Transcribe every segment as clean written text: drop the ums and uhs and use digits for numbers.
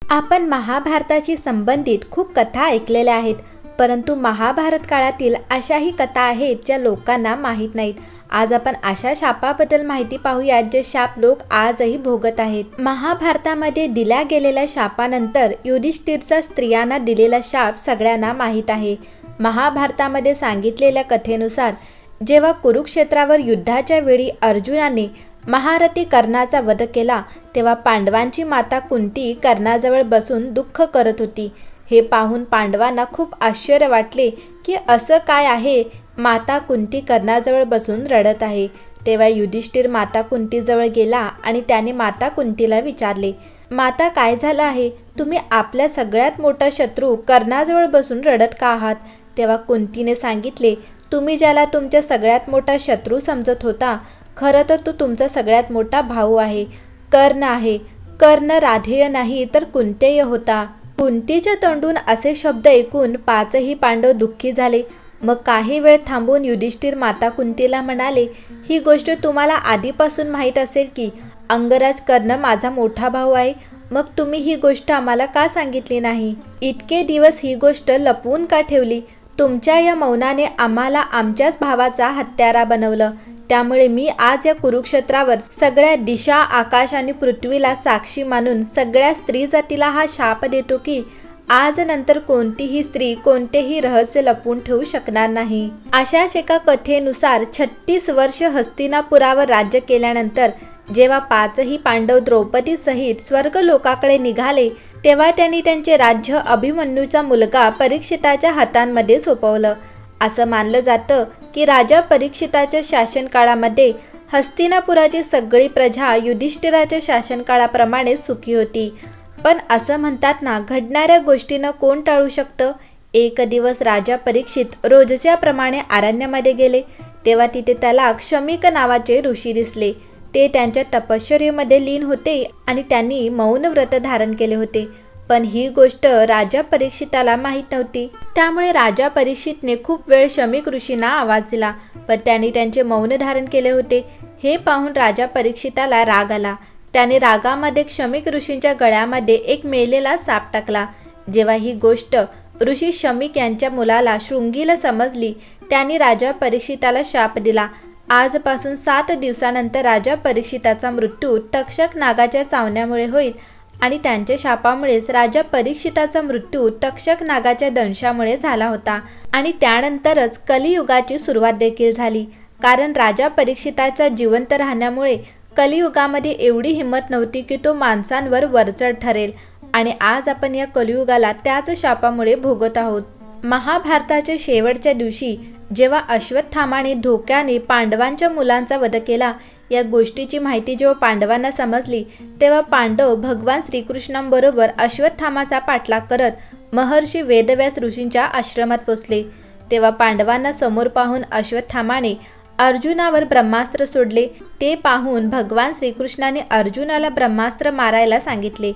आपण महाभारताशी संबंधित खूप कथा ऐकलेल्या आहेत, परंतु महाभारत काळातील अशाही कथा आहेत ज्या लोकांना माहीत नाहीत। आज आपण अशा शापाबद्दल माहिती पाहूया जे शाप लोक आजही भोगत आहेत। महाभारतामध्ये दिल्या गेलेल्या शापानंतर युधिष्ठिरचा स्त्रियांना दिलेला शाप सगळ्यांना माहीत आहे। महाभारतामध्ये सांगितलेल्या कथेनुसार जेव्हा कुरुक्षेत्रावर युद्धाच्या वेळी अर्जुनाने महारथी कर्णाचा वध केला, तेव्हा पांडवांची माता कुंती कर्णाजवळ बसून दुःख करत होती। हे पाहून पांडवांना खूप आश्चर्य वाटले की असं काय आहे, माता कुंती कर्णाजवळ बसून रडत आहे। तेव्हा युधिष्ठिर माता कुंतीजवळ गेला आणि त्याने माता कुंतीला विचारले, माता काय झालं आहे, तुम्ही आपल्या सगळ्यात मोठा शत्रू कर्णाजवळ बसून रडत का आहात? तेव्हा कुंतीने सांगितले, तुम्ही ज्याला तुमच्या सगळ्यात मोठा शत्रू समजत होता, खरं तर तो तुमचा सगळ्यात मोठा भाऊ आहे, कर्ण आहे। कर्ण राधेय नाही तर कुंतेय होता। कुंतीच्या तोंडून असे शब्द ऐकून पाचही पांडव दुःखी झाले। मग काही वेळ थांबून युधिष्ठिर माता कुंतीला म्हणाले, ही गोष्ट तुम्हाला आधीपासून माहीत असेल की अंगराज कर्ण माझा मोठा भाऊ आहे, मग तुम्ही ही गोष्ट आम्हाला का सांगितली नाही? इतके दिवस ही गोष्ट लपवून का ठेवली? तुमच्या या मौनाने आम्हाला आमच्याच भावाचा हत्यारा बनवलं। त्यामुळे मी आज या कुरुक्षेत्रावर सगळ्या दिशा, आकाश आणि पृथ्वीला साक्षी मानून सगळ्या स्त्री जातीला हा शाप देतो की आज नंतर कोणतीही स्त्री कोणतेही रहस्य लपवून ठेवू शकणार नाही। अशाच एका कथेनुसार 36 वर्ष हस्तिनापुरावर राज्य केल्यानंतर जेव्हा पाचही पांडव द्रौपदी सहित स्वर्ग लोकाकडे निघाले, तेव्हा त्यांनी त्यांचे राज्य अभिमन्यूचा मुलगा परीक्षिताच्या हातांमध्ये सोपवलं। असं मानलं जातं की राजा परीक्षिताच्या शासनकाळामध्ये हस्तिनापुराची सगळी प्रजा युधिष्ठिराच्या शासनकाळाप्रमाणे सुखी होती। पण असं म्हणतात ना, घडणाऱ्या गोष्टींना कोण टाळू शकतं? एक दिवस राजा परीक्षित रोजच्या प्रमाणे अरण्यामध्ये गेले, तेव्हा तिथे त्याला शमीक नावाचे ऋषी दिसले। ते त्यांच्या तपश्चर्येमध्ये लीन होते आणि त्यांनी मौन व्रत धारण केले होते। पण ही गोष्ट राजा परीक्षिताला माहीत नव्हती। त्यामुळे राजा परीक्षितने खूप वेळ शमीक ऋषींना आवाज दिला, पण त्यांनी त्यांचे मौन धारण केले होते। हे पाहून राजा परीक्षिताला राग आला। त्याने रागामध्ये शमीक ऋषींच्या गळ्यामध्ये एक मेलेला साप टाकला। जेव्हा ही गोष्ट ऋषी शमीक यांच्या मुलाला शृंगीला समजली, त्यांनी राजा परीक्षिताला शाप दिला, आजपासून 7 दिवसानंतर राजा परीक्षिताचा मृत्यू तक्षक नागाच्या चावण्यामुळे होईल आणि त्यांच्या शापामुळेच राजा परीक्षिताचा मृत्यू तक्षक नागाच्या दंशामुळे झाला होता। आणि त्यानंतरच कलियुगाची सुरुवात देखील झाली, कारण राजा परीक्षिताच्या जिवंत राहण्यामुळे कलियुगामध्ये एवढी हिंमत नव्हती की तो माणसांवर वरचढ ठरेल। आणि आज आपण या कलियुगाला त्याच शापामुळे भोगत आहोत। महाभारताच्या शेवटच्या दिवशी जेव्हा अश्वत्थामाने धोक्याने पांडवांच्या मुलांचा वध केला, या गोष्टीची माहिती जेव्हा पांडवांना समजली, तेव्हा पांडव भगवान श्रीकृष्णांबरोबर अश्वत्थामाचा पाठलाग करत महर्षी वेदव्यास ऋषींच्या आश्रमात पोचले। तेव्हा पांडवांना समोर पाहून अश्वत्थामाने अर्जुनावर ब्रह्मास्त्र सोडले। ते पाहून भगवान श्रीकृष्णाने अर्जुनाला ब्रह्मास्त्र मारायला सांगितले।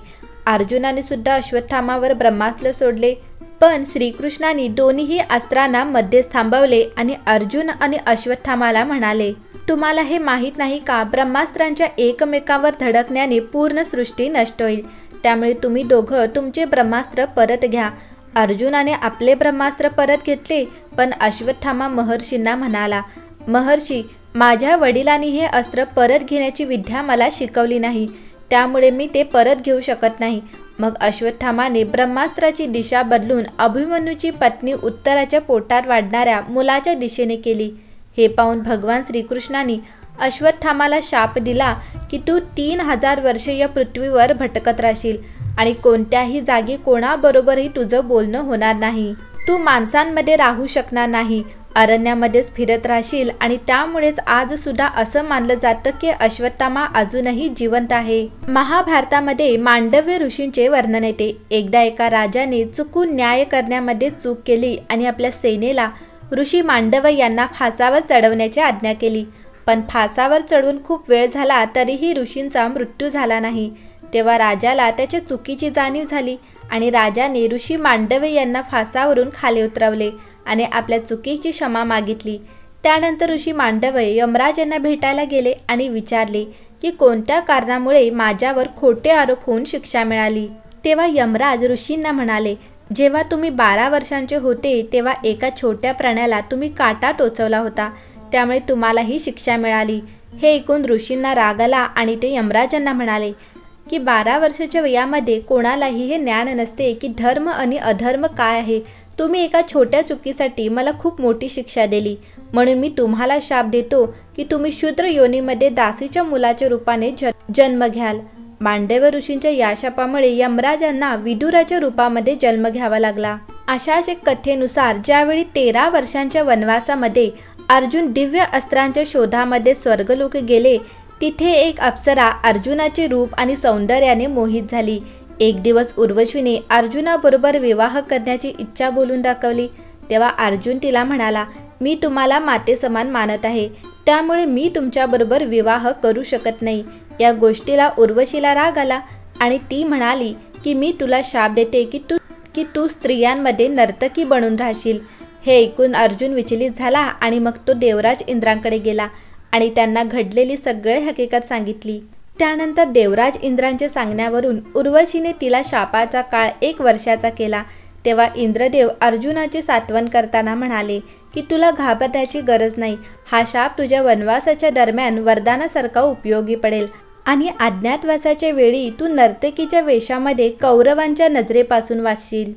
अर्जुनाने सुद्धा अश्वत्थामावर ब्रह्मास्त्र सोडले, पण श्रीकृष्णाने दोन्हीही अस्त्रांना मध्येच थांबवले आणि अर्जुन आणि अश्वत्थामाला म्हणाले, तुम्हाला हे माहीत नाही का, ब्रह्मास्त्रांच्या एकमेकांवर धडकण्याने पूर्ण सृष्टी नष्ट होईल। त्यामुळे तुम्ही दोघं तुमचे ब्रह्मास्त्र परत घ्या। अर्जुनाने आपले ब्रह्मास्त्र परत घेतले, पण अश्वत्थामा महर्षींना म्हणाला, महर्षी, माझ्या वडिलांनी हे अस्त्र परत घेण्याची विद्या मला शिकवली नाही, त्यामुळे मी ते परत घेऊ शकत नाही। मग अश्वत्थामाने ब्रह्मास्त्राची दिशा बदलून अभिमन्यूची पत्नी उत्तराच्या पोटात वाढणाऱ्या मुलाच्या दिशेने केली। हे पाहून भगवान श्रीकृष्णाने अश्वत्थामाला शाप दिला की तू 3000 वर्ष या पृथ्वीवर भटकत राहशील आणि कोणत्याही जागी कोणाबरोबरही तुझं बोलणं होणार नाही। तू माणसांमध्ये राहू शकणार नाही, अरण्यामध्येच फिरत राहशील। आणि त्यामुळेच आज सुद्धा असं मानलं जातं की अश्वत्थामा अजूनही जिवंत आहे। महाभारतामध्ये मांडव्य ऋषींचे वर्णन येते। एकदा एका राजाने चुकून न्याय करण्यामध्ये चूक केली आणि आपल्या सेनेला ऋषी मांडव यांना फासावर चढवण्याची आज्ञा केली, पण फासावर चढून खूप वेळ झाला तरीही ऋषींचा मृत्यू झाला नाही। तेव्हा राजाला त्याच्या चुकीची जाणीव झाली आणि राजाने ऋषी मांडव यांना फासावरून खाली उतरवले आणि आपल्या चुकीची क्षमा मागितली। त्यानंतर ऋषी मांडव यमराज यांना भेटायला गेले आणि विचारले की कोणत्या कारणामुळे माझ्यावर खोटे आरोप होऊन शिक्षा मिळाली। तेव्हा यमराज ऋषींना म्हणाले, जेव्हा तुम्ही 12 वर्षांचे होते तेव्हा एका छोट्या प्राण्याला तुम्ही काटा टोचवला होता, त्यामुळे तुम्हाला ही शिक्षा मिळाली. हे ऐकून ऋषींना राग आला आणि ते यमराजांना म्हणाले की 12 वर्षाच्या वयामध्ये कोणालाही हे ज्ञान नसते की धर्म आणि अधर्म काय आहे. तुम्ही एका छोट्या चुकीसाठी मला खूप मोठी शिक्षा दिली, म्हणून मी तुम्हाला शाप देतो की तुम्ही शूद्र योनीमध्ये दासीच्या मुलाच्या रूपाने जन्म घ्याल. मांडव्य ऋषींच्या या शापामुळे यमराजांना विदुराच्या रूपामध्ये जन्म घ्यावा लागला. अशाच एक कथेनुसार ज्यावेळी 13 वर्षांच्या वनवासामध्ये अर्जुन दिव्य अस्त्रांच्या शोधामध्ये स्वर्गलोक गेले, तिथे एक अप्सरा अर्जुनाचे रूप आणि सौंदर्याने मोहित झाली. एक दिवस उर्वशीने अर्जुनाबरोबर विवाह करण्याची इच्छा बोलून दाखवली. तेव्हा अर्जुन तिला म्हणाला, मी तुम्हाला मातेसमान मानत आहे, त्यामुळे मी तुमच्याबरोबर विवाह करू शकत नाही. या गोष्टीला उर्वशीला राग आला आणि ती म्हणाली की मी तुला शाप देते की तू स्त्रियांमध्ये नर्तकी बनून राहशील. हे ऐकून अर्जुन विचलित झाला आणि मग तो देवराज इंद्रांकडे गेला आणि त्यांना घडलेली सगळी हकीकत सांगितली. त्यानंतर देवराज इंद्रांच्या सांगण्यावरून उर्वशीने तिला शापाचा काळ 1 वर्षाचा केला. तेव्हा इंद्रदेव अर्जुनाचे सांत्वन करताना म्हणाले की तुला घाबरण्याची गरज नाही. हा शाप तुझ्या वनवासाच्या दरम्यान वरदानासारखा उपयोगी पडेल आणि अज्ञातवासाच्या वेळी तू नर्तकीच्या वेशामध्ये कौरवांच्या नजरेपासून वाचशील.